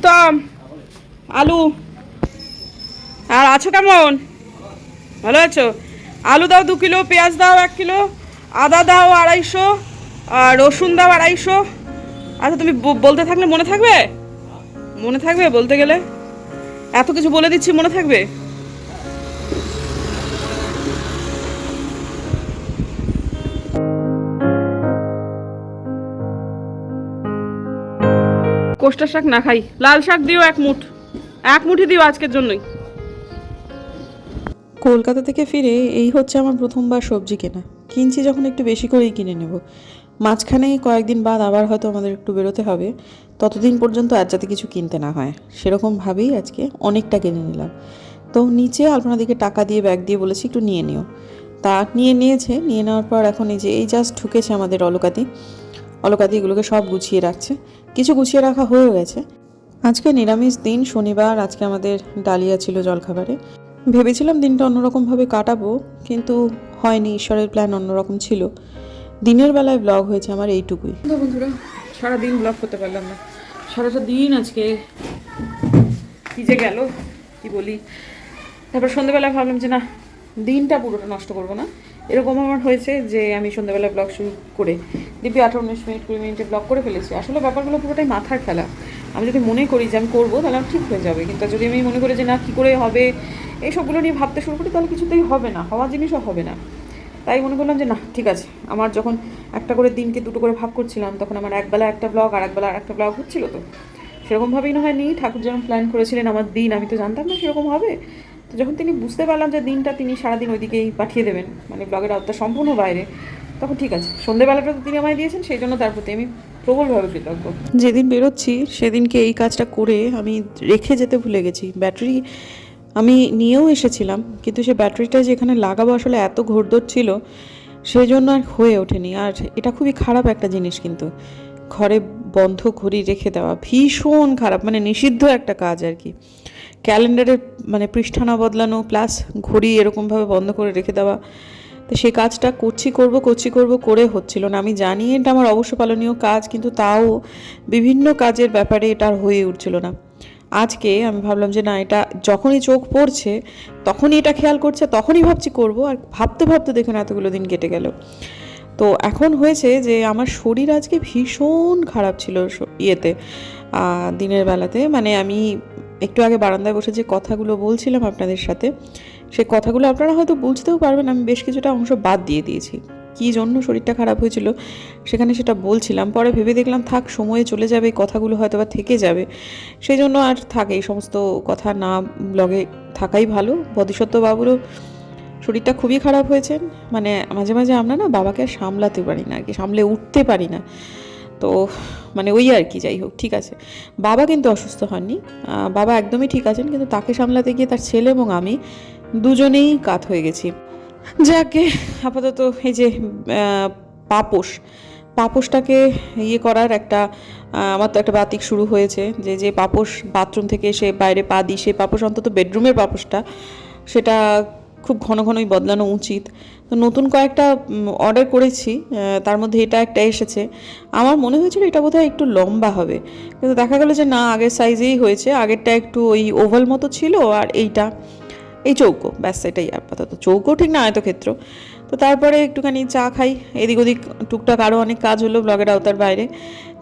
উত্তম, আলু। আর আছো কেমন? ভালো আছো? আলু দাও 2 কিলো, পেঁয়াজ দাও 1 কিলো, আদা দাও 250, আর রসুন দাও 250। আচ্ছা তুমি বলতে থাকলে মনে থাকবে? মনে থাকবে বলতে গেলে? এত কিছু বলে দিচ্ছি, মনে থাকবে? কোষ্টা শাক না খাই, লাল শাক দিও 1 মুঠ, 1 মুঠি দিও আজকের জন্যই। কলকাতা থেকে ফিরে এই হচ্ছে আমার প্রথমবার সবজি কেনা। কিনছি যখন একটু বেশি করেই কিনে নেব। মাঝখানে কয়েকদিন বাদ আবার হয়তো আমাদের একটু বেরোতে হবে, ততদিন পর্যন্ত আর যাতে কিছু কিনতে না হয় সেরকমভাবেই আজকে অনেকটা কিনে নিলাম। তো নিচে আলপনাদিকে টাকা দিয়ে ব্যাগ দিয়ে বলেছি একটু নিয়ে নিও, তা নিয়েছে। নিয়ে নেওয়ার পর এখন এই জাস্ট ঢুকেছে আমাদের অলকাদি এগুলোকে সব গুছিয়ে রাখছে। কিছু গুছিয়ে রাখা হয়ে গেছে। আজকে নিরামিষ দিন, শনিবার। আজকে আমাদের ডালিয়া ছিল জলখাবারে। ভেবেছিলাম দিনটা অন্যরকমভাবে কাটাবো, কিন্তু হয়নি, ঈশ্বরের প্ল্যান অন্যরকম ছিল। দিনের বেলায় ব্লগ হয়েছে আমার এইটুকুই। বন্ধুরা, সারাদিন ব্লগ করতে পারলাম না। সারাটা দিন আজকে কি যে গেল কি বলি। তারপর সন্ধ্যেবেলায় ভাবলাম যে না, দিনটা পুরোটা নষ্ট করবো না। এরকম আমার হয়েছে যে আমি সন্ধ্যেবেলায় ব্লগ শুরু করে দিব্যি 18-19 মিনিট 20 মিনিটে ব্লগ করে ফেলেছি। আসলে ব্যাপারগুলো পুরোটাই মাথার খেলা। আমি যদি মনে করি যে আমি করবো তাহলে আমার ঠিক হয়ে যাবে, কিন্তু যদি আমি মনে করি যে না কী করে হবে এইসবগুলো নিয়ে ভাবতে শুরু করি তাহলে কিছুতেই হবে না, হওয়া জিনিসও হবে না। তাই মনে করলাম যে না ঠিক আছে, আমার যখন একটা করে দিনকে 2টো করে ভাগ করছিলাম তখন আমার একবেলা একটা ব্লগ আর একবেলা আর একটা ব্লগ হচ্ছিলো। তো সেরকমভাবেই না হয় নি, ঠাকুর যেমন প্ল্যান করেছিলেন আমার দিন, আমি তো জানতাম না সেরকম হবে। তো যখন তিনি বুঝতে পারলাম যে দিনটা তিনি সারাদিন ওইদিকেই পাঠিয়ে দেবেন, মানে ব্লগের আওতা সম্পূর্ণ বাইরে, তখন ঠিক আছে, সন্ধ্যেবেলাটা তো তিনি আমায় দিয়েছেন, সেই জন্য তার প্রতি আমি প্রবলভাবে কৃতজ্ঞ। যেদিন বেরোচ্ছি সেদিনকে এই কাজটা করে আমি রেখে যেতে ভুলে গেছি। ব্যাটারি আমি নিয়েও এসেছিলাম, কিন্তু সে ব্যাটারিটা যেখানে লাগাবো আসলে এত ঘোরদৌড় ছিল, সেই জন্য আর হয়ে ওঠেনি। আর এটা খুবই খারাপ একটা জিনিস, কিন্তু ঘরে বন্ধ ঘড়ি রেখে দেওয়া ভীষণ খারাপ, মানে নিষিদ্ধ একটা কাজ আর কি। ক্যালেন্ডারের মানে পৃষ্ঠা না বদলানো প্লাস ঘড়ি এরকমভাবে বন্ধ করে রেখে দেওয়া, তো সেই কাজটা করছি করে হচ্ছিল না। আমি জানি এটা আমার অবশ্য পালনীয় কাজ, কিন্তু তাও বিভিন্ন কাজের ব্যাপারে এটা আর হয়ে উঠছিল না। আজকে আমি ভাবলাম যে না, এটা যখনই চোখ পড়ছে তখনই এটা খেয়াল করছে, তখনই ভাবছি করব, আর ভাবতে ভাবতে দেখুন এতগুলো দিন কেটে গেল। তো এখন হয়েছে যে আমার শরীর আজকে ভীষণ খারাপ ছিল ইয়েতে, দিনের বেলাতে। মানে আমি একটু আগে বারান্দায় বসে যে কথাগুলো বলছিলাম আপনাদের সাথে, সেই কথাগুলো আপনারা হয়তো বুঝতেও পারবেন, আমি বেশ কিছুটা অংশ বাদ দিয়ে দিয়েছি। কী জন্য শরীরটা খারাপ হয়েছিল সেখানে সেটা বলছিলাম, পরে ভেবে দেখলাম থাক, সময়ে চলে যাবে, কথাগুলো হয়তো বা থেকে যাবে, সেই জন্য আর থাক, এই সমস্ত কথা না ব্লগে থাকাই ভালো। বোধিসত্ত্ব বাবুরও শরীরটা খুবই খারাপ হয়েছে। মানে মাঝে মাঝে আমরা না বাবাকে আর সামলাতে পারি না আর কি, সামলে উঠতে পারি না। তো মানে ওই আর কি, যাই হোক ঠিক আছে। বাবা কিন্তু অসুস্থ হননি, বাবা একদমই ঠিক আছেন, কিন্তু তাকে সামলাতে গিয়ে তার ছেলে এবং আমি দুজনেই কাত হয়ে গেছি। যাকে আপাতত এই যে পাপোশটাকে ইয়ে করার একটা, আমার তো একটা বাতিক শুরু হয়েছে যে পাপোশ বাথরুম থেকে এসে বাইরে পা দিই, সেই পাপোশ অন্তত বেডরুমের পাপোশটা, সেটা খুব ঘন ঘনই বদলানো উচিত। তো নতুন কয়েকটা অর্ডার করেছি, তার মধ্যে এটা একটা এসেছে। আমার মনে হয়েছিল এটা বোধহয় একটু লম্বা হবে, কিন্তু দেখা গেল যে না, আগের সাইজেই হয়েছে। আগেরটা একটু ওই ওভাল মতো ছিল, আর এইটা এই চৌকো, ব্যাস এটাই আপাতত। চৌকো ঠিক না, আয়তক্ষেত্র। তো তারপরে একটুখানি চা খাই, এদিক ওদিক টুকটাক আরও অনেক কাজ হলো ব্লগের আওতার বাইরে।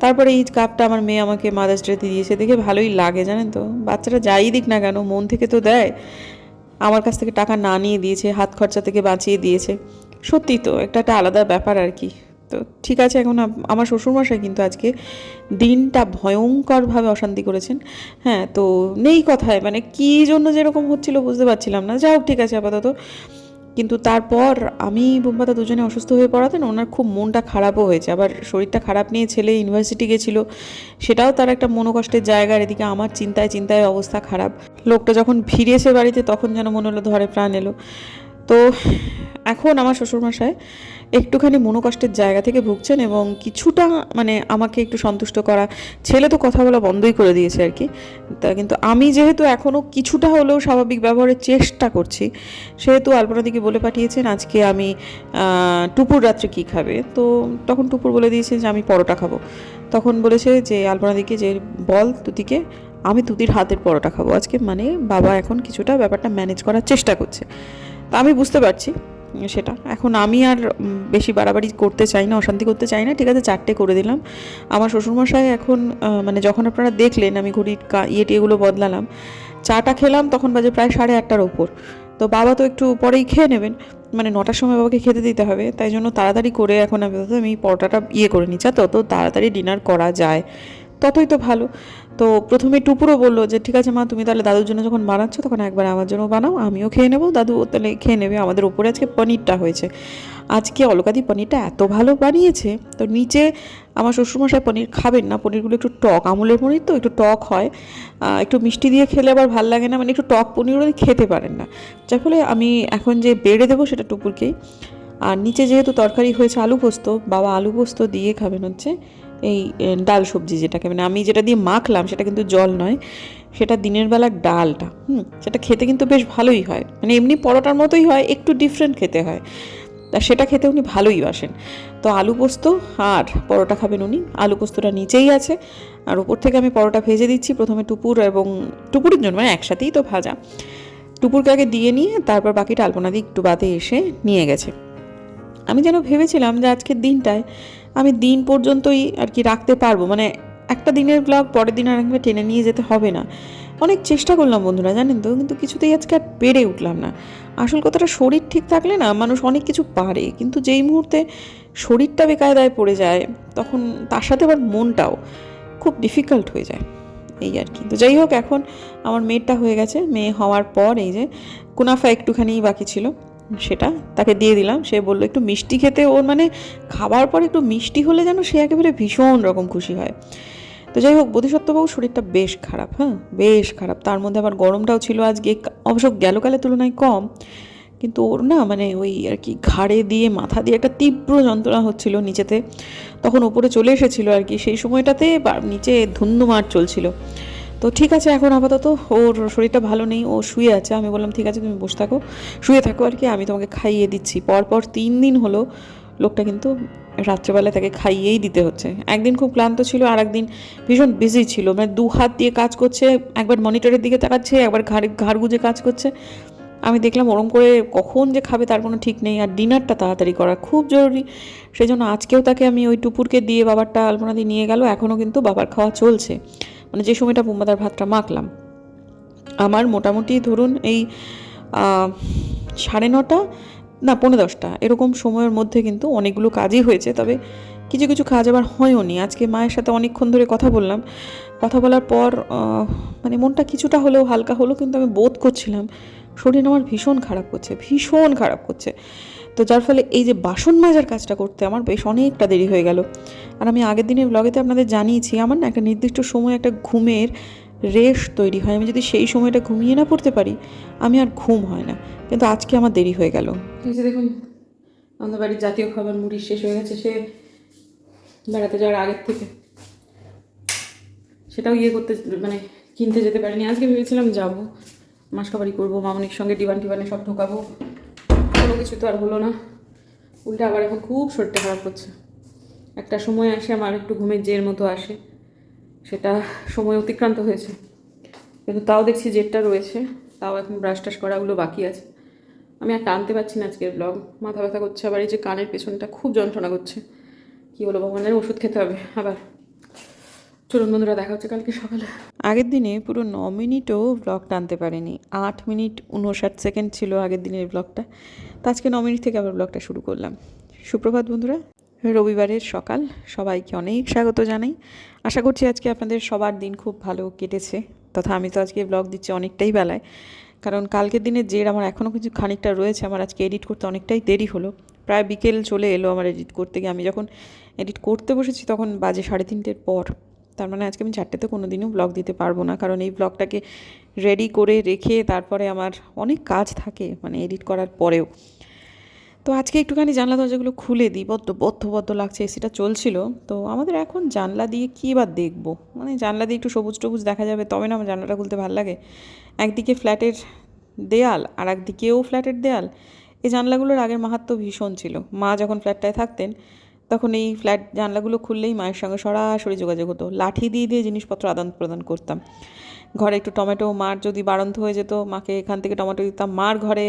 তারপরে এই কাপটা আমার মেয়ে আমাকে মাদার্স ডেতে দিয়েছে, দেখে ভালোই লাগে জানেন তো। বাচ্চারা যাই দিক না কেন মন থেকে তো দেয়। আমার কাছ থেকে টাকা না নিয়ে দিয়েছে, হাত খরচা থেকে বাঁচিয়ে দিয়েছে। সত্যি তো একটা আলাদা ব্যাপার আর কি। তো ঠিক আছে, এখন আমার শ্বশুরমশাই কিন্তু আজকে দিনটা ভয়ঙ্করভাবে অশান্তি করেছেন। হ্যাঁ, তো নেই কথায়, মানে কী জন্য যেরকম হচ্ছিল বুঝতে পারছিলাম না। যাই হোক ঠিক আছে আপাতত। কিন্তু তারপর আমি বোম্বাদা দুজনে অসুস্থ হয়ে পড়াতেন, ওনার খুব মনটা খারাপও হয়েছে। আবার শরীরটা খারাপ নিয়ে ছেলে ইউনিভার্সিটি গেছিলো, সেটাও তার একটা মনোকষ্টের জায়গা। আর এদিকে আমার চিন্তায় অবস্থা খারাপ। লোকটা যখন ফিরেছে বাড়িতে তখন যেন মনে হলো ধরে প্রাণ এলো। তো এখন আমার শ্বশুরমশাই একটুখানি মনোকষ্টের জায়গা থেকে ভুগছেন, এবং কিছুটা মানে আমাকে একটু সন্তুষ্ট করা, ছেলে তো কথা বলা বন্ধই করে দিয়েছে আর কি। তা কিন্তু আমি যেহেতু এখনও কিছুটা হলেও স্বাভাবিক ব্যবহারের চেষ্টা করছি, সেহেতু আলপনাদিকে বলে পাঠিয়েছেন আজকে আমি টুপুর রাত্রে কী খাবে। তো তখন টুপুর বলে দিয়েছে যে আমি পরোটা খাবো। তখন বলেছে যে আলপনাদিকে যে বল তুতিকে আমি দুদির হাতের পরোটা খাবো আজকে, মানে বাবা এখন কিছুটা ব্যাপারটা ম্যানেজ করার চেষ্টা করছে। তা আমি বুঝতে পারছি সেটা। এখন আমি আর বেশি বাড়াবাড়ি করতে চাই না, অশান্তি করতে চাই না। ঠিক আছে, 4টে করে দিলাম। আমার শ্বশুরমশাই এখন মানে যখন আপনারা দেখলেন আমি ঘড়ির টিয়েগুলো বদলালাম, চাটা খেলাম তখন বাজে প্রায় 8:30টার ওপর। তো বাবা তো একটু পরেই খেয়ে নেবেন, মানে 9টার সময় বাবাকে খেতে দিতে হবে, তাই জন্য তাড়াতাড়ি করে এখন আমি পরোটাটা করে নিচ্ছি। আর তত তাড়াতাড়ি ডিনার করা যায় ততই তো ভালো। তো প্রথমে টুপুরও বললো যে ঠিক আছে মা, তুমি তাহলে দাদুর জন্য যখন বানাচ্ছো তখন একবার আমার জন্য বানাও, আমিও খেয়ে নেবো, দাদু তাহলে খেয়ে নেবে। আমাদের ওপরে আজকে পনিরটা হয়েছে। আজকে অলকাদি পনিরটা এত ভালো বানিয়েছে। তো নিচে আমার শ্বশুরমশাই পনির খাবেন না, পনিরগুলো একটু টক, আমুলের পনির তো একটু টক হয়, একটু মিষ্টি দিয়ে খেলে আবার ভাল লাগে না, মানে একটু টক পনিরও খেতে পারেন না। যার ফলে আমি এখন যে বেড়ে দেবো সেটা টুপুরকেই। আর নিচে যেহেতু তরকারি হয়েছে আলু পোস্ত, বাবা আলু পোস্ত দিয়ে খাবেন হচ্ছে এই ডাল সবজি, যেটাকে মানে আমি যেটা দিয়ে মাখলাম সেটা কিন্তু জল নয়, সেটা দিনের বেলার ডালটা, সেটা খেতে কিন্তু বেশ ভালোই হয়, মানে এমনি পরোটার মতোই হয়, একটু ডিফারেন্ট খেতে হয়। তা সেটা খেতে উনি ভালোই বাসেন। তো আলু পোস্ত আর পরোটা খাবেন উনি। আলু পোস্তটা নিচেই আছে, আর উপর থেকে আমি পরোটা ভেজে দিচ্ছি প্রথমে টুপুর এবং টুপুরের জন্য, মানে একসাথেই তো ভাজা। টুপুরকে আগে দিয়ে নিয়ে তারপর বাকিটা আলপনা দিয়ে একটু বাদে এসে নিয়ে গেছে। আমি যেন ভেবেছিলাম যে আজকের দিনটায় আমি দিন পর্যন্তই আর কি রাখতে পারবো, মানে একটা দিনের ব্লগ পরের দিন আরেকবার টেনে নিয়ে যেতে হবে না। অনেক চেষ্টা করলাম বন্ধুরা, জানেন তো, কিন্তু কিছুতেই আজকে আর পেরে উঠলাম না। আসল কথাটা, শরীর ঠিক থাকলে না মানুষ অনেক কিছু পারে, কিন্তু যেই মুহূর্তে শরীরটা বেকায়দায় পড়ে যায় তখন তার সাথে আবার মনটাও খুব ডিফিকাল্ট হয়ে যায়, এই আর কি। তো যাই হোক, এখন আমার মেয়েটা হয়ে গেছে। মেয়ে হওয়ার পর এই যে কুনাফা একটুখানি বাকি ছিল, সেটা তাকে দিয়ে দিলাম। সে বললো একটু মিষ্টি খেতে, ওর মানে খাবার পর একটু মিষ্টি হলে যেন সে একেবারে ভীষণ রকম খুশি হয়। তো যাই হোক, বোধিসত্ত্ববাবু শরীরটা বেশ খারাপ, হ্যাঁ বেশ খারাপ। তার মধ্যে আবার গরমটাও ছিল আজকে, অবশ্য গেলকালের তুলনায় কম, কিন্তু ওর না মানে ওই আর কি ঘাড়ে দিয়ে মাথা দিয়ে একটা তীব্র যন্ত্রণা হচ্ছিল নিচেতে। তখন ওপরে চলে এসেছিল আর কি, সেই সময়টাতে নিচে ধুন্ধুমার চলছিল। তো ঠিক আছে, এখন আপাতত ওর শরীরটা ভালো নেই, ও শুয়ে আছে। আমি বললাম ঠিক আছে তুমি বসে থাকো, শুয়ে থাকো আর কি, আমি তোমাকে খাইয়ে দিচ্ছি। পরপর 3 দিন হলো লোকটা কিন্তু রাত্রেবেলা তাকে খাইয়েই দিতে হচ্ছে। একদিন খুব ক্লান্ত ছিল, আর একদিন ভীষণ বিজি ছিল, মানে 2 হাত দিয়ে কাজ করছে, একবার মনিটরের দিকে তাকাচ্ছে, একবার ঘাড় গুঁজে কাজ করছে। আমি দেখলাম ওরম করে কখন যে খাবে তার কোনো ঠিক নেই, আর ডিনারটা তাড়াতাড়ি করা খুব জরুরি। সেই জন্য আজকেও তাকে আমি ওই টুপুরকে দিয়ে বাবারটা আলপনা দিয়ে নিয়ে গেল, এখনও কিন্তু বাবার খাওয়া চলছে, মানে যে সময়টা বুম্বাদার ভাতটা মাখলাম। আমার মোটামুটি ধরুন এই 9:30 না 9:45 এরকম সময়ের মধ্যে কিন্তু অনেকগুলো কাজই হয়েছে। তবে কিছু কিছু কাজ আবার হয়ও নি। আজকে মায়ের সাথে অনেকক্ষণ ধরে কথা বললাম, কথা বলার পর মানে মনটা কিছুটা হলেও হালকা হলো, কিন্তু আমি বোধ করছিলাম শরীর আমার ভীষণ খারাপ করছে, ভীষণ খারাপ করছে। তো যার ফলে এই যে বাসন মাজার কাজটা করতে আমার বেশ অনেকটা দেরি হয়ে গেল। আর আমি আগের দিনের ব্লগেতে আপনাদের জানিয়েছি আমার না একটা নির্দিষ্ট সময় একটা ঘুমের রেশ তৈরি হয়, আমি যদি সেই সময়টা ঘুমিয়ে না পড়তে পারি আমি আর ঘুম হয় না, কিন্তু আজকে আমার দেরি হয়ে গেল। এই যে দেখুন, আমাদের বাড়ির জাতীয় খাবার মুড়ি শেষ হয়ে গেছে, সে বেড়াতে যাওয়ার আগের থেকে। সেটাও করতে মানে কিনতে যেতে পারিনি। আজকে ভেবেছিলাম যাবো, মাসকাবারি করবো, মামনির সঙ্গে টিবানে সব ঢোকাবো, কোনো কিছু তো আর হলো না। উল্টে আবার এখন খুব শরীরটা খারাপ করছে। একটা সময় আসে আমার একটু ঘুমের জের মতো আসে, সেটা সময় অতিক্রান্ত হয়েছে, কিন্তু তাও দেখছি জেরটা রয়েছে। তাও এখন ব্রাশ টাশ করাগুলো বাকি আছে। আমি আর টানতে পারছি না আজকের ব্লগ, মাথা ব্যথা করছে, আবার এই যে কানের পেছনটা খুব যন্ত্রণা করছে। কী বলবো, ভগবানের ওষুধ খেতে হবে আবার। চলুন বন্ধুরা, দেখা হচ্ছে কালকে সকালে। আগের দিনে পুরো 9 মিনিটও ব্লগ টানতে পারিনি, 8 মিনিট 59 সেকেন্ড ছিল আগের দিনের ব্লগটা। তো আজকে 9 মিনিট থেকে আবার ব্লগটা শুরু করলাম। সুপ্রভাত বন্ধুরা, রবিবারের সকাল, সবাইকে অনেক স্বাগত জানাই। আশা করছি আজকে আপনাদের সবার দিন খুব ভালো কেটেছে, তথা আমি তো আজকে ব্লগ দিচ্ছি অনেকটাই বেলায়, কারণ কালকের দিনের জের আমার এখনও কিছু খানিকটা রয়েছে। আমার আজকে এডিট করতে অনেকটাই দেরি হলো, প্রায় বিকেল চলে এলো আমার এডিট করতে গিয়ে। আমি যখন এডিট করতে বসেছি তখন বাজে 3:30 পর। তার মানে আজকে আমি 4টেতে কোনো দিনও ব্লগ দিতে পারবো না, কারণ এই ব্লগটাকে রেডি করে রেখে তারপরে আমার অনেক কাজ থাকে, মানে এডিট করার পরেও। তো আজকে একটুখানি জানলা দরজাগুলো খুলে দিই, বদ্ধ লাগছে, এসিটা চলছিল। তো আমাদের এখন জানলা দিয়ে কী বা দেখবো, মানে জানলা দিয়ে একটু সবুজ টবুজ দেখা যাবে তবে না আমার জানলাটা খুলতে ভালো লাগে। একদিকে ফ্ল্যাটের দেয়াল আর একদিকেও ফ্ল্যাটের দেয়াল। এই জানলাগুলোর আগের মাহাত্ম্য ভীষণ ছিল। মা যখন ফ্ল্যাটটায় থাকতেন তখন এই জানলাগুলো খুললেই মায়ের সঙ্গে সরাসরি যোগাযোগ হতো, লাঠি দিয়ে জিনিসপত্র আদান প্রদান করতাম। ঘরে একটু টমেটো, মার যদি বাড়ন্ত হয়ে যেত মাকে এখান থেকে টমেটো দিতাম। মার ঘরে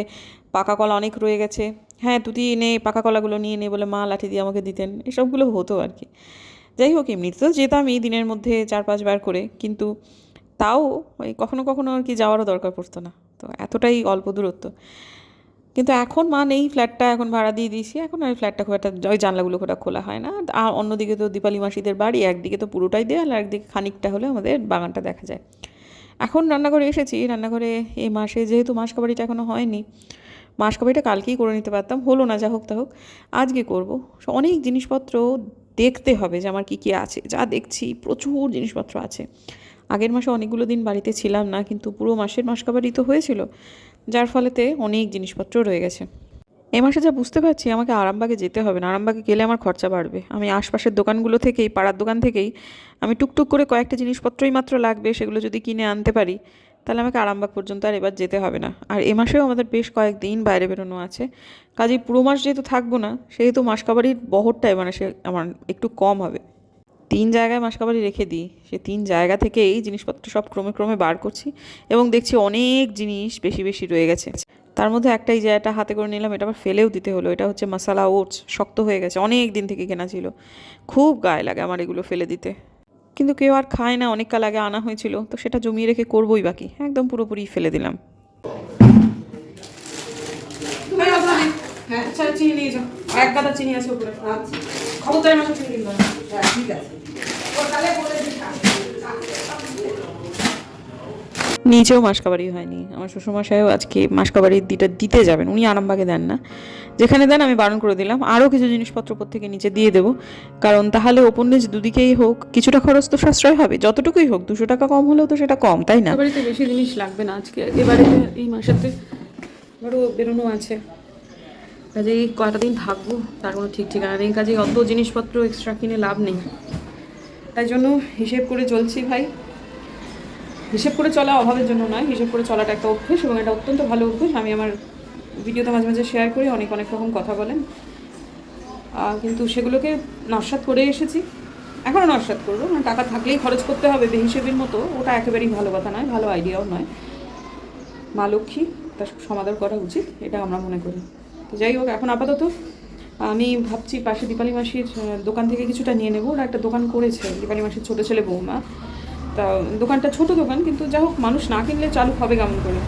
পাকা কলা অনেক রয়ে গেছে, হ্যাঁ তুই নে পাকা কলাগুলো নিয়ে নে বলে মা লাঠি দিয়ে আমাকে দিতেন, এসবগুলো হতো আর কি। যাই হোক, এমনিতে তো যেতামই দিনের মধ্যে 4-5 বার করে, কিন্তু তাও ওই কখনো কখনো আর কি যাওয়ারও দরকার পড়তো না, তো এতটাই অল্প দূরত্ব। কিন্তু এখন মা নেই, ফ্ল্যাটটা এখন ভাড়া দিয়ে দিয়েছি, এখন আর ফ্ল্যাটটা খুব একটা ওই জানলাগুলো খুব একটা খোলা হয় না। আর অন্যদিকে তো দীপালি মাসিদের বাড়ি, একদিকে তো পুরোটাই দেয়াল আর একদিকে খানিকটা হলে আমাদের বাগানটা দেখা যায়। এখন রান্নাঘরে এসেছি, রান্নাঘরে এই মাসে যেহেতু মাসকাবাড়িটা এখনও হয়নি, মাসকাবাড়িটা কালকেই করে নিতে পারতাম, হলো না, যা হোক তা হোক আজকে করবো। অনেক জিনিসপত্র দেখতে হবে যে আমার কী কী আছে, যা দেখছি প্রচুর জিনিসপত্র আছে। আগের মাসে অনেকগুলো দিন বাড়িতে ছিলাম না, কিন্তু পুরো মাসের মাসকাবারি তো হয়েছিল, যার ফলেতে অনেক জিনিসপত্র রয়ে গেছে। এই মাসে যা বুঝতে পারছি আমাকে আরামবাগে যেতে হবে না, আরামবাগে গেলে আমার খরচা বাড়বে। আমি আশপাশের দোকানগুলো থেকেই, পাড়ার দোকান থেকেই আমি টুকটুক করে কয়েকটা জিনিসপত্রই মাত্র লাগবে, সেগুলো যদি কিনে আনতে পারি তাহলে আমাকে আরামবাগ পর্যন্ত আর এবার যেতে হবে না। আর এ মাসেও আমাদের বেশ কয়েকদিন বাইরে বেরোনো আছে, কাজেই পুরো মাস যেহেতু থাকবো না, সেহেতু মাসকাবারির বহরটা মানে সে আমার একটু কম হবে। 3 জায়গায় মাসকাবারি রেখে দিই, সে 3 জায়গা থেকেই জিনিসপত্র সব ক্রমে ক্রমে বার করছি, এবং দেখছি অনেক জিনিস বেশি বেশি রয়ে গেছে। তার মধ্যে একটাই যে এটা হাতে করে নিলাম, এটা আবার ফেলেও দিতে হলো, এটা হচ্ছে মশালা ওটস, শক্ত হয়ে গেছে, অনেক দিন থেকে কেনা ছিল, খুব গায়ে লাগে আমার এগুলো ফেলে দিতে, কিন্তু কেউ আর খায় না, অনেক কাল আগে আনা হয়েছিল, তো সেটা জমিয়ে রেখে করবোই বাকি, একদম পুরোপুরি ফেলে দিলাম। হ্যাঁ আচ্ছা, চিনি নিয়ে যাও, এক গাদা চিনি আছে উপরে। আচ্ছা খবরদার মাসে চিনি কিনবো না। হ্যাঁ ঠিক আছে, ও তাহলে বলে দিই। নিচেও মাসকাবারি হয়নি, আমার শ্বশুরমশাইও আজকে মাসকাবারি দিতে যাবেন, উনি আরামবাগে দেন না, যেখানে দেন আমি বারণ করে দিলাম। আরও কিছু জিনিসপত্র উপর থেকে নিচে দিয়ে দেবো, কারণ তাহলে ওপর নিচ দুদিকেই হোক কিছুটা খরচ তো সাশ্রয় হবে, যতটুকুই হোক 200 টাকা কম হলেও তো সেটা কম, তাই না? বাড়িতে বেশি জিনিস লাগবে না আজকে, এবারে এই মাসেতে আরও বেরোনো আছে, কাজেই কয়টা দিন থাকবো তার কোনো ঠিক ঠিকানা নেই, কাজেই অত জিনিসপত্র এক্সট্রা কিনে লাভ নেই, তাই জন্য হিসেব করে চলছি ভাই। হিসেব করে চলা অভাবের জন্য নয়, হিসেব করে চলাটা একটা অভ্যেস, এবং এটা অত্যন্ত ভালো অভ্যেস। আমি আমার ভিডিওতে মাঝে মাঝে শেয়ার করি, অনেক অনেক রকম কথা বলেন, কিন্তু সেগুলোকে নস্যাৎ করে এসেছি, এখনও নস্যাৎ করবো। মানে টাকা থাকলেই খরচ করতে হবে বেহিসেবের মতো, ওটা একেবারেই ভালো কথা নয়, ভালো আইডিয়াও নয়। মা লক্ষ্মী, তার সমাদর করা উচিত, এটা আমরা মনে করি। তো যাই হোক, এখন আপাতত আমি ভাবছি পাশে দীপালি মাসির দোকান থেকে কিছুটা নিয়ে নেবো। ওরা একটা দোকান করেছে, দীপালি মাসির ছোটো ছেলে বৌমা, তা দোকানটা ছোটো দোকান, কিন্তু যা হোক মানুষ না কিনলে চালু হবে কেমন করে।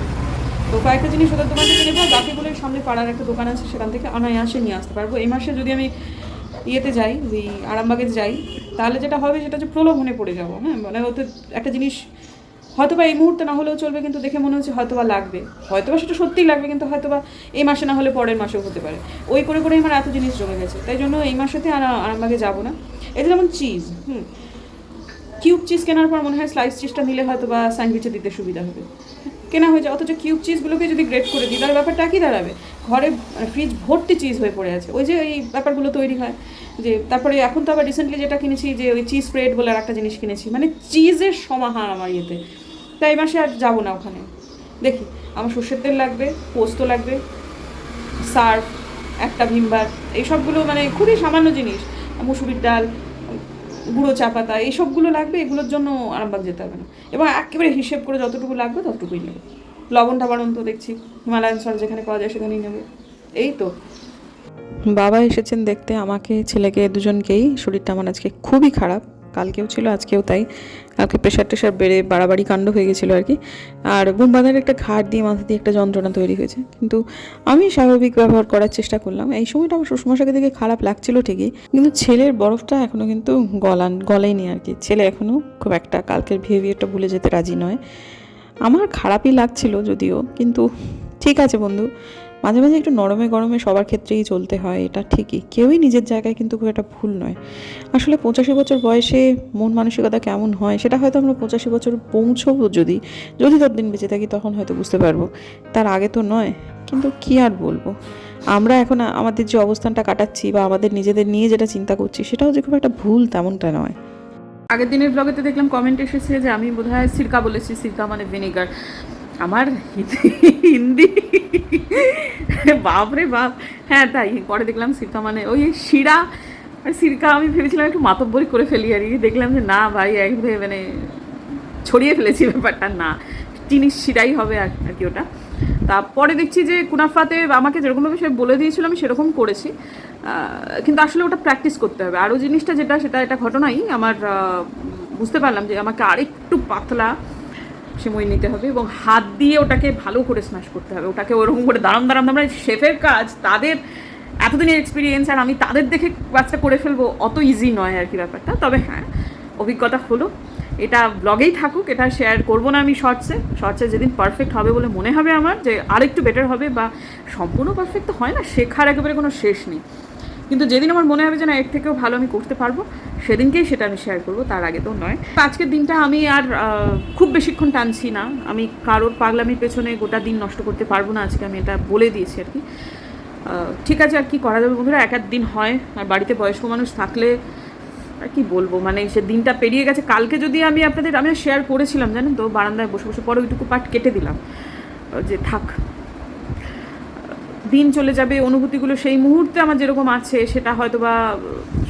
তো কয়েকটা জিনিস ওদের দোকান থেকে নেবো, বাকিগুলোর সামনে পাড়ার একটা দোকান আছে, সেখান থেকে অনায়াসে নিয়ে আসতে পারবো। এই মাসে যদি আমি ইয়েতে যাই, ওই আরামবাগে যাই, তাহলে যেটা হবে সেটা হচ্ছে প্রলোভনে পড়ে যাবো। হ্যাঁ, মানে ওতে একটা জিনিস হয়তোবা এই মুহূর্তে না হলেও চলবে, কিন্তু দেখে মনে হচ্ছে হয়তোবা লাগবে, হয়তোবা সেটা সত্যিই লাগবে, কিন্তু হয়তোবা এই মাসে না হলে পরের মাসেও হতে পারে। ওই করে করে আমার এত জিনিস জমে গেছে, তাই জন্য এই মাসেতে আর আরামবাগে যাবো না। এটা যেমন চিজ, কিউব চিজ কেনার পর মনে হয় স্লাইস চিজটা নিলে হয়তো বা স্যান্ডউইচে দিতে সুবিধা হবে, কেনা হয়ে যায়। অথচ কিউব চিজগুলোকে যদি গ্রেড করে দিই তাহলে ব্যাপারটা কি দাঁড়াবে, ঘরে ফ্রিজ ভর্তি চিজ হয়ে পড়ে আছে, ওই যে এই ব্যাপারগুলো তৈরি হয়। যে তারপরে এখন তো আবার রিসেন্টলি যেটা কিনেছি, যে ওই চিজ স্প্রেড বলে আর একটা জিনিস কিনেছি, মানে চিজের সমাহার আমার ইয়েতে। তাই এই মাসে আর যাবো না ওখানে। দেখি, আমার সর্ষের তেল লাগবে, পোস্ত লাগবে, সার্ফ, একটা ভিমবার, এই সবগুলো মানে খুবই সামান্য জিনিস, মুসুরির ডাল, গুঁড়ো চা পাতা, এইসবগুলো লাগবে, এগুলোর জন্য আরামবাগ যেতে হবে না। এবং একেবারে হিসেব করে যতটুকু লাগবে ততটুকুই নেবে। লবণটা বাড়ন তো দেখছি হিমালয়ান সল্ট যেখানে পাওয়া যায় সেখানেই নেবে। এই তো বাবা এসেছেন দেখতে আমাকে, ছেলেকে, দুজনকেই। শরীরটা আমার আজকে খুবই খারাপ, কালকেও ছিল আজকেও তাই। কালকে প্রেশার টেশার বেড়ে বাড়াবাড়ি কাণ্ড হয়ে গেছিলো আর কি, আর বুমবাঁধার একটা ঘাট দিয়ে মাথা দিয়ে একটা যন্ত্রণা তৈরি হয়েছে, কিন্তু আমি স্বাভাবিক ব্যবহার করার চেষ্টা করলাম। এই সময়টা আমার শ্বশুরমশাইকে দেখে খারাপ লাগছিল ঠিকই, কিন্তু ছেলের বরফটা এখনও কিন্তু গলেনি আর কি। ছেলে এখনও খুব একটা কালকের বিহেভিয়ারটা ভুলে যেতে রাজি নয়। আমার খারাপই লাগছিল যদিও, কিন্তু ঠিক আছে বন্ধু, মাঝে মাঝে একটু নরমে গরমে সবার ক্ষেত্রেই চলতে হয়, এটা ঠিকই, কেউই নিজের জায়গায় কিন্তু খুব একটা ভুল নয়। আসলে 85 বছর বয়সে মন মানসিকতা কেমন হয় সেটা হয়তো আমরা 85 বছর পৌঁছবো, যদি ততদিন বেঁচে থাকি তখন হয়তো বুঝতে পারবো, তার আগে তো নয়। কিন্তু কি আর বলবো, আমরা এখন আমাদের যে অবস্থানটা কাটাচ্ছি বা আমাদের নিজেদের নিয়ে যেটা চিন্তা করছি সেটাও যে খুব একটা ভুল তেমনটা নয়। আগের দিনের ব্লগেতে দেখলাম কমেন্ট এসেছে যে আমি বোধহয় সিরকা বলেছি, সিরকা মানে ভিনেগার। আমার হিন্দি বাপরে বাপ, হ্যাঁ তাই, পরে দেখলাম সিরকা মানে ওই শিরা, আর সিরকা আমি ভেবেছিলাম একটু মাতব্বরি করে ফেলি আর কি, দেখলাম যে না ভাই, একবারে মানে ছড়িয়ে ফেলেছি ব্যাপারটা না, জিনিস সেটাই হবে আর কি ওটা। তারপরে দেখছি যে কুনাফাতে আমাকে যেরকমভাবে সে বলে দিয়েছিল আমি সেরকম করেছি, কিন্তু আসলে ওটা প্র্যাকটিস করতে হবে। আরও জিনিসটা যেটা সেটা এটা ঘটনাই আমার বুঝতে পারলাম যে আমাকে আরেকটু পাতলা সেমই নিতে হবে এবং হাত দিয়ে ওটাকে ভালো করে স্ম্যাশ করতে হবে, ওটাকে ওরকম করে দাঁড়াম আমরা শেফের কাজ, তাদের এতদিনের এক্সপিরিয়েন্স আর আমি তাদের দেখে কাজটা করে ফেলবো, অত ইজি নয় আর কি ব্যাপারটা। তবে হ্যাঁ, অভিজ্ঞতা হলো, এটা ব্লগেই থাকুক, এটা শেয়ার করবো না আমি শর্টসে যেদিন পারফেক্ট হবে বলে মনে হবে আমার যে আরেকটু বেটার হবে, বা সম্পূর্ণ পারফেক্ট তো হয় না, শেখার একেবারে কোনো শেষ নেই, কিন্তু যেদিন আমার মনে হবে যে না এর থেকেও ভালো আমি করতে পারবো সেদিনকেই সেটা আমি শেয়ার করবো, তার আগে তো নয়। আজকের দিনটা আমি আর খুব বেশিক্ষণ টানছি না, আমি কারোর পাগলামির পেছনে গোটা দিন নষ্ট করতে পারবো না আজকে, আমি এটা বলে দিয়েছি আর কি। ঠিক আছে, আর কি করা যাবে বন্ধুরা, এক দিন হয়, আর বাড়িতে বয়স্ক মানুষ থাকলে আর কি বলবো, মানে সে দিনটা পেরিয়ে গেছে। কালকে যদি আমি শেয়ার করেছিলাম জানেন তো, বারান্দায় বসে বসে পরে ওইটুকু পার্ট কেটে দিলাম যে থাক, দিন চলে যাবে, অনুভূতিগুলো সেই মুহূর্তে আমার যেরকম আছে সেটা হয়তো বা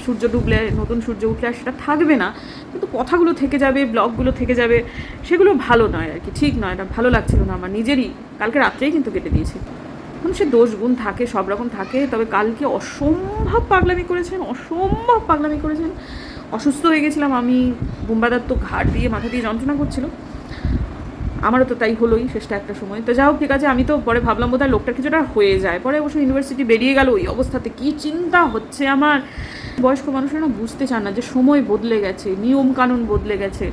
সূর্য ডুবলে, নতুন সূর্য উঠলে আর সেটা থাকবে না, কিন্তু কথাগুলো থেকে যাবে, ব্লগগুলো থেকে যাবে, সেগুলো ভালো নয় আর কি, ঠিক নয়, এটা ভালো লাগছিল না আমার নিজেরই। কালকে রাত্রেই কিন্তু কেটে দিয়েছি। মানুষের দোষ গুণ থাকে, সব রকম থাকে, তবে কালকে অসম্ভব পাগলামি করেছেন, অসুস্থ হয়ে গেছিলাম আমি, বুম্বাদার তো ঘাট দিয়ে মাথা দিয়ে যন্ত্রণা করছিল, আমারও তো তাই হলোই শেষটা একটা সময়। তো যাই হোক, ঠিক আছে, আমি তো পরে ভাবলাম বোধহয় লোকটার কিছুটা হয়ে যায়, পরে অবশ্য ইউনিভার্সিটি বেরিয়ে গেল ওই অবস্থাতে, কী চিন্তা হচ্ছে আমার। বয়স্ক মানুষরা না বুঝতে চান না যে সময় বদলে গেছে, নিয়ম কানুন বদলে গেছে,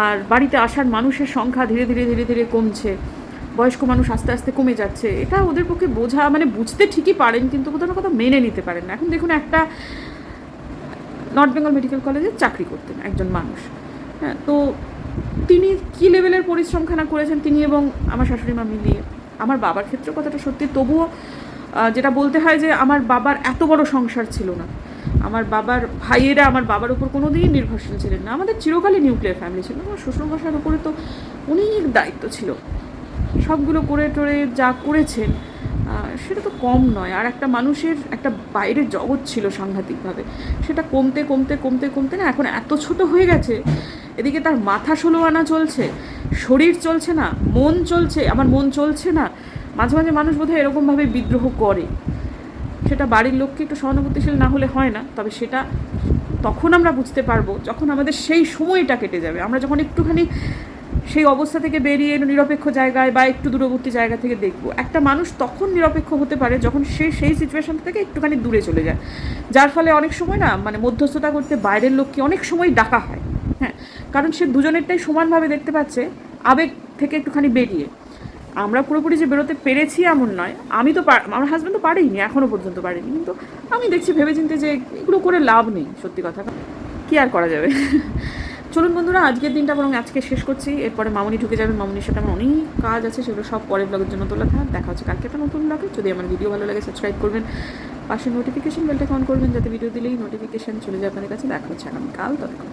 আর বাড়িতে আসার মানুষের সংখ্যা ধীরে ধীরে কমছে, বয়স্ক মানুষ আস্তে আস্তে কমে যাচ্ছে, এটা ওদের পক্ষে বোঝা, মানে বুঝতে ঠিকই পারেন কিন্তু কোথাও না কোথাও মেনে নিতে পারেন না। এখন দেখুন, একটা নর্থ বেঙ্গল মেডিকেল কলেজে চাকরি করতেন একজন মানুষ, হ্যাঁ, তো তিনি কী লেভেলের পরিশ্রমখানা করেছেন তিনি এবং আমার শাশুড়ি মা মিলিয়ে। আমার বাবার ক্ষেত্রে কথাটা সত্যি, তবুও যেটা বলতে হয় যে আমার বাবার এত বড় সংসার ছিল না, আমার বাবার ভাইয়েরা আমার বাবার উপর কোনো দিন নির্ভরশীল ছিলেন না, আমাদের চিরকালই নিউক্লিয়ার ফ্যামিলি ছিল। আমার শ্বশুরমশাইয়ের উপরে তো অনেক দায়িত্ব ছিল, সবগুলো করে টোরে যা করেছেন সেটা তো কম নয়। আর একটা মানুষের একটা বাইরের জগৎ ছিল সাংঘাতিকভাবে, সেটা কমতে না এখন এত ছোট হয়ে গেছে। এদিকে তার মাথা 16 আনা চলছে, শরীর চলছে না, মন চলছে, আমার মন চলছে না। মাঝে মাঝে মানুষ বোধহয় এরকমভাবে বিদ্রোহ করে, সেটা বাড়ির লোককে একটু সহানুভূতিশীল না হলে হয় না। তবে সেটা তখন আমরা বুঝতে পারবো যখন আমাদের সেই সময়টা কেটে যাবে, আমরা যখন একটুখানি সেই অবস্থা থেকে বেরিয়ে নিরপেক্ষ জায়গায় বা একটু দূরবর্তী জায়গা থেকে দেখবো। একটা মানুষ তখন নিরপেক্ষ হতে পারে যখন সে সেই সিচুয়েশন থেকে একটুখানি দূরে চলে যায়, যার ফলে অনেক সময় না, মানে মধ্যস্থতা করতে বাইরের লোককে অনেক সময় ডাকা হয়, হ্যাঁ, কারণ সে দুজনেরটাই সমানভাবে দেখতে পাচ্ছে, আবেগ থেকে একটুখানি বেরিয়ে। আমরা পুরোপুরি যে বেরোতে পেরেছি এমন নয়, আমি তো আমার হাজব্যান্ড তো পারেইনি, এখনও পর্যন্ত পারেনি, কিন্তু আমি দেখছি ভেবেচিন্তে যে এগুলো করে লাভ নেই, সত্যি কথা, কী আর করা যাবে। চলুন বন্ধুরা, আজকের দিনটা বরং আজকে শেষ করছি, এরপরে মামুনি ঢুকে যাবে, মামুনির সাথে আমার অনেক কাজ আছে, সেগুলো সব পরের ব্লগের জন্য তোলা থাক। দেখা হচ্ছে কালকে একটা নতুন ব্লগে। যদি আমার ভিডিও ভালো লাগে সাবস্ক্রাইব করবেন, পাশে নোটিফিকেশন বেলটা অন করবেন যাতে ভিডিও দিলেই নোটিফিকেশান চলে যায় আপনাদের কাছে। দেখা হচ্ছে আগামীকাল, ততক্ষণ